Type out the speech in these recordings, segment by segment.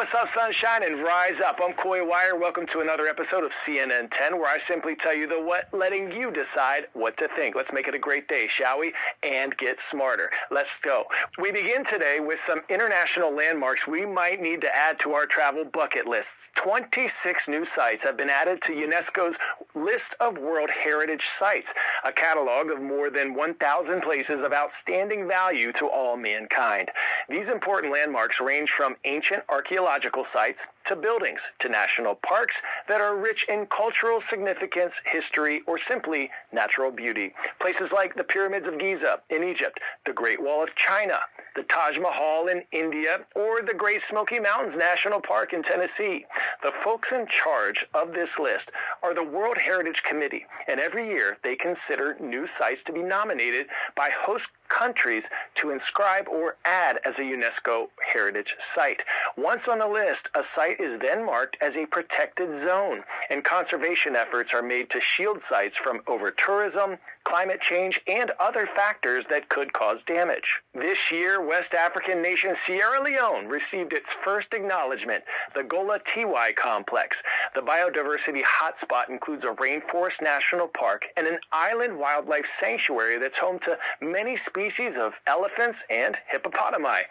What's up, sunshine, and rise up. I'm Coy Wire. Welcome to another episode of CNN 10, where I simply tell you the what, letting you decide what to think. Let's make it a great day, shall we? And get smarter. Let's go. We begin today with some international landmarks we might need to add to our travel bucket lists. 26 new sites have been added to UNESCO's list of World Heritage Sites, a catalog of more than 1,000 places of outstanding value to all mankind. These important landmarks range from ancient archaeological sites to buildings to national parks that are rich in cultural significance, history, or simply natural beauty. Places like the Pyramids of Giza in Egypt, the Great Wall of China, the Taj Mahal in India, or the Great Smoky Mountains National Park in Tennessee. The folks in charge of this list are the World Heritage Committee, and every year they consider new sites to be nominated by host countries to inscribe or add as a UNESCO heritage site. Once on the list, a site is then marked as a protected zone, and conservation efforts are made to shield sites from over-tourism, climate change, and other factors that could cause damage. This year, West African nation Sierra Leone received its first acknowledgement, the Gola Tiwai Complex. The biodiversity hotspot includes a rainforest national park and an island wildlife sanctuary that's home to many species of elephants and hippopotami.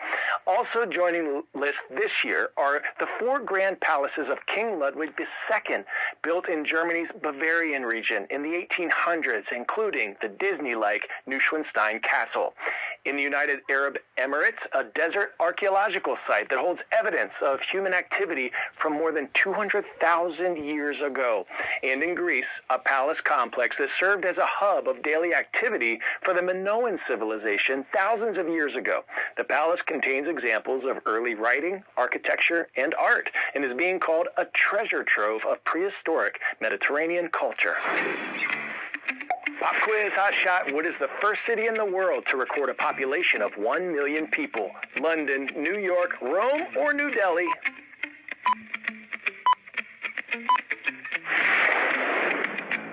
Also joining the list this year are the 4 grand palaces of King Ludwig II, built in Germany's Bavarian region in the 1800s, including the Disney-like Neuschwanstein Castle. In the United Arab Emirates, a desert archaeological site that holds evidence of human activity from more than 200,000 years ago. And in Greece, a palace complex that served as a hub of daily activity for the Minoan civilization thousands of years ago. The palace contains examples of early writing, architecture, and art, and is being called a treasure trove of prehistoric Mediterranean culture. Pop quiz, hot shot. What is the first city in the world to record a population of 1 million people? London, New York, Rome, or New Delhi?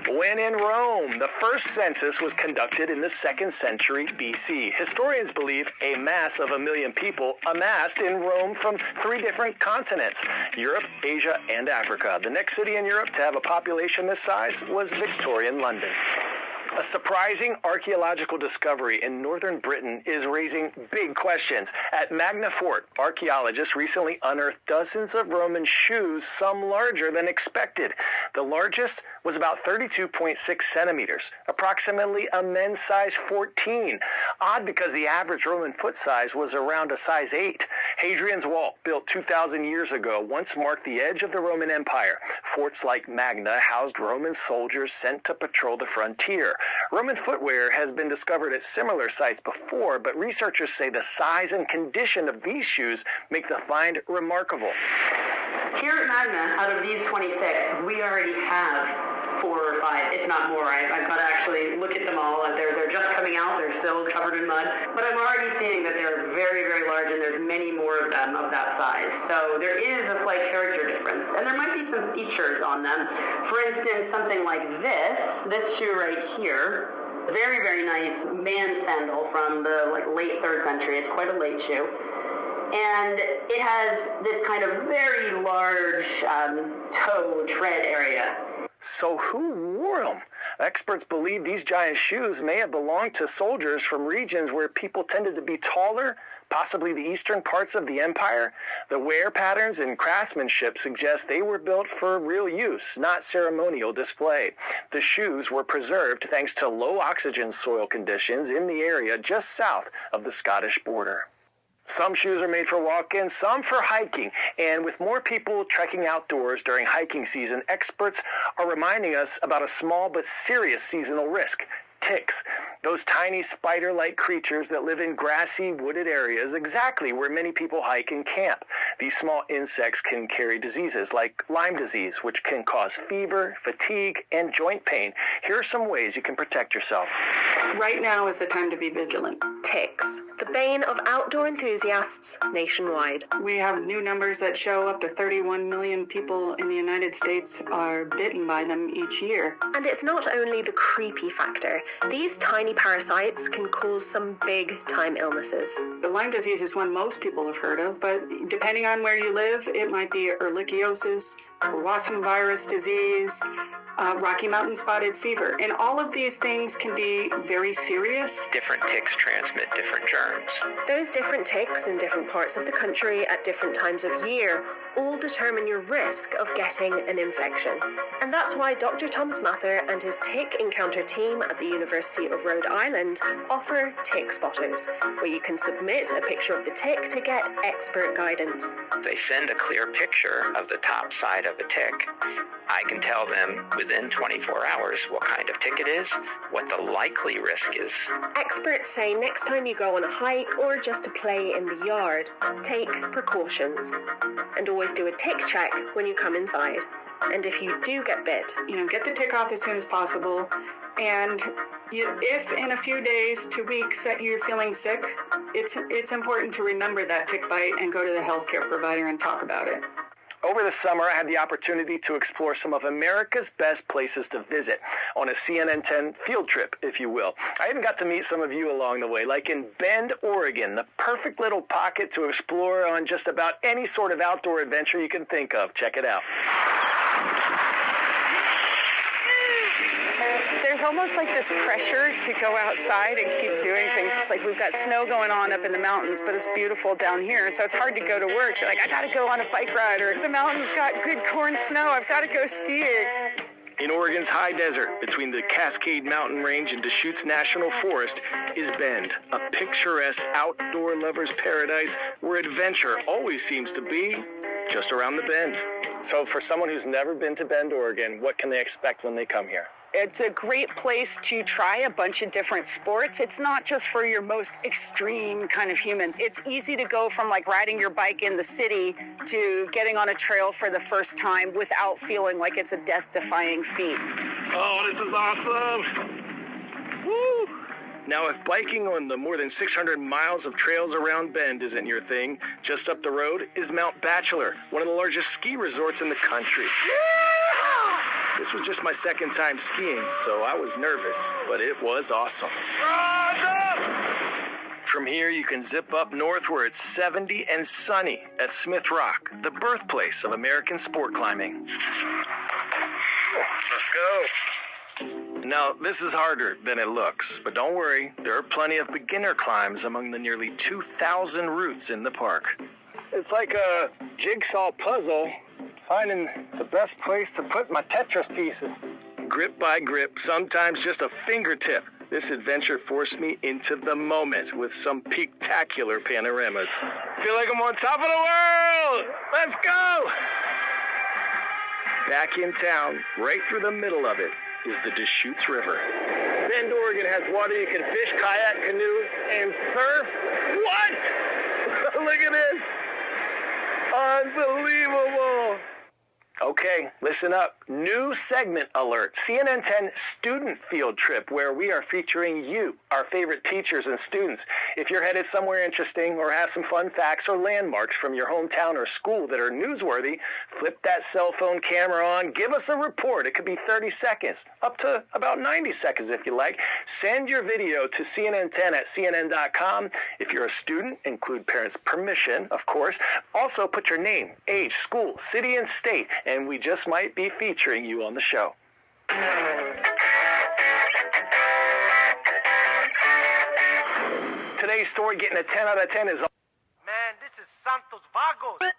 When in Rome, the first census was conducted in the 2nd century BC. Historians believe a mass of 1 million people amassed in Rome from 3 different continents, Europe, Asia, and Africa. The next city in Europe to have a population this size was Victorian London. A surprising archaeological discovery in northern Britain is raising big questions. At Magna Fort, archaeologists recently unearthed dozens of Roman shoes, some larger than expected. The largest was about 32.6 centimeters, approximately a men's size 14. Odd because the average Roman foot size was around a size 8. Hadrian's Wall, built 2,000 years ago, once marked the edge of the Roman Empire. Forts like Magna housed Roman soldiers sent to patrol the frontier. Roman footwear has been discovered at similar sites before, but researchers say the size and condition of these shoes make the find remarkable. Here at Magna, out of these 26, we already have 4 or 5, if not more. I've got to actually look at them all. They're just coming out. They're still covered in mud. But I'm already seeing that they're very, very large, and there's many more of them of that size. So there is a slight character difference. And there might be some features on them. For instance, something like this shoe right here. Very, very nice man sandal from the late 3rd century. It's quite a late shoe. And it has this kind of very large toe tread area. So who wore them? Experts believe these giant shoes may have belonged to soldiers from regions where people tended to be taller, possibly the eastern parts of the empire. The wear patterns and craftsmanship suggest they were built for real use, not ceremonial display. The shoes were preserved thanks to low oxygen soil conditions in the area just south of the Scottish border. Some shoes are made for walking, some for hiking, and with more people trekking outdoors during hiking season, experts are reminding us about a small but serious seasonal risk: ticks. Those tiny spider-like creatures that live in grassy, wooded areas, exactly where many people hike and camp. These small insects can carry diseases like Lyme disease, which can cause fever, fatigue, and joint pain. Here are some ways you can protect yourself. Right now is the time to be vigilant. ticks, the bane of outdoor enthusiasts nationwide. We have new numbers that show up to 31 million people in the United States are bitten by them each year. And it's not only the creepy factor. These tiny parasites can cause some big-time illnesses. The Lyme disease is one most people have heard of, but depending on where you live, it might be ehrlichiosis, Wasm virus disease, Rocky Mountain spotted fever. And all of these things can be very serious. Different ticks transmit different germs. Those different ticks in different parts of the country at different times of year all determine your risk of getting an infection. And that's why Dr. Tom Mather and his Tick Encounter team at the University of Rhode Island offer Tick Spotters, where you can submit a picture of the tick to get expert guidance. They send a clear picture of the top side of a tick. I can tell them within 24 hours what kind of tick it is, what the likely risk is. Experts say next time you go on a hike or just to play in the yard, take precautions. And always do a tick check when you come inside. And if you do get bit, get the tick off as soon as possible. And if in a few days to weeks that you're feeling sick, it's important to remember that tick bite and go to the healthcare provider and talk about it. Over the summer, I had the opportunity to explore some of America's best places to visit on a CNN 10 field trip, if you will. I even got to meet some of you along the way, like in Bend, Oregon, the perfect little pocket to explore on just about any sort of outdoor adventure you can think of. Check it out. There's almost like this pressure to go outside and keep doing things. It's like we've got snow going on up in the mountains, but it's beautiful down here, so it's hard to go to work. You're like, I gotta go on a bike ride, or the mountain's got good corn snow, I've gotta go skiing. In Oregon's high desert, between the Cascade Mountain Range and Deschutes National Forest, is Bend, a picturesque outdoor lover's paradise where adventure always seems to be just around the bend. So for someone who's never been to Bend, Oregon, what can they expect when they come here? It's a great place to try a bunch of different sports. It's not just for your most extreme kind of human. It's easy to go from like riding your bike in the city to getting on a trail for the first time without feeling like it's a death-defying feat. Oh, this is awesome! Woo! Now, if biking on the more than 600 miles of trails around Bend isn't your thing, just up the road is Mount Bachelor, one of the largest ski resorts in the country. This was just my second time skiing, so I was nervous, but it was awesome. From here, you can zip up north where it's 70 and sunny at Smith Rock, the birthplace of American sport climbing. Let's go. Now, this is harder than it looks, but don't worry, there are plenty of beginner climbs among the nearly 2,000 routes in the park. It's like a jigsaw puzzle, finding the best place to put my Tetris pieces. Grip by grip, sometimes just a fingertip, this adventure forced me into the moment with some peak-tacular panoramas. Feel like I'm on top of the world! Let's go! Back in town, right through the middle of it, is the Deschutes River. Bend, Oregon has water you can fish, kayak, canoe, and surf. What? Look at this. Unbelievable. Okay, listen up. New segment alert. CNN 10 student field trip where we are featuring you, our favorite teachers and students. If you're headed somewhere interesting or have some fun facts or landmarks from your hometown or school that are newsworthy, flip that cell phone camera on, give us a report. It could be 30 seconds, up to about 90 seconds if you like. Send your video to CNN10 at CNN.com. If you're a student, include parents' permission, of course. Also put your name, age, school, city, and state, and we just might be featuring you on the show. Today's story getting a 10 out of 10 is... Man, this is Santos Vagos.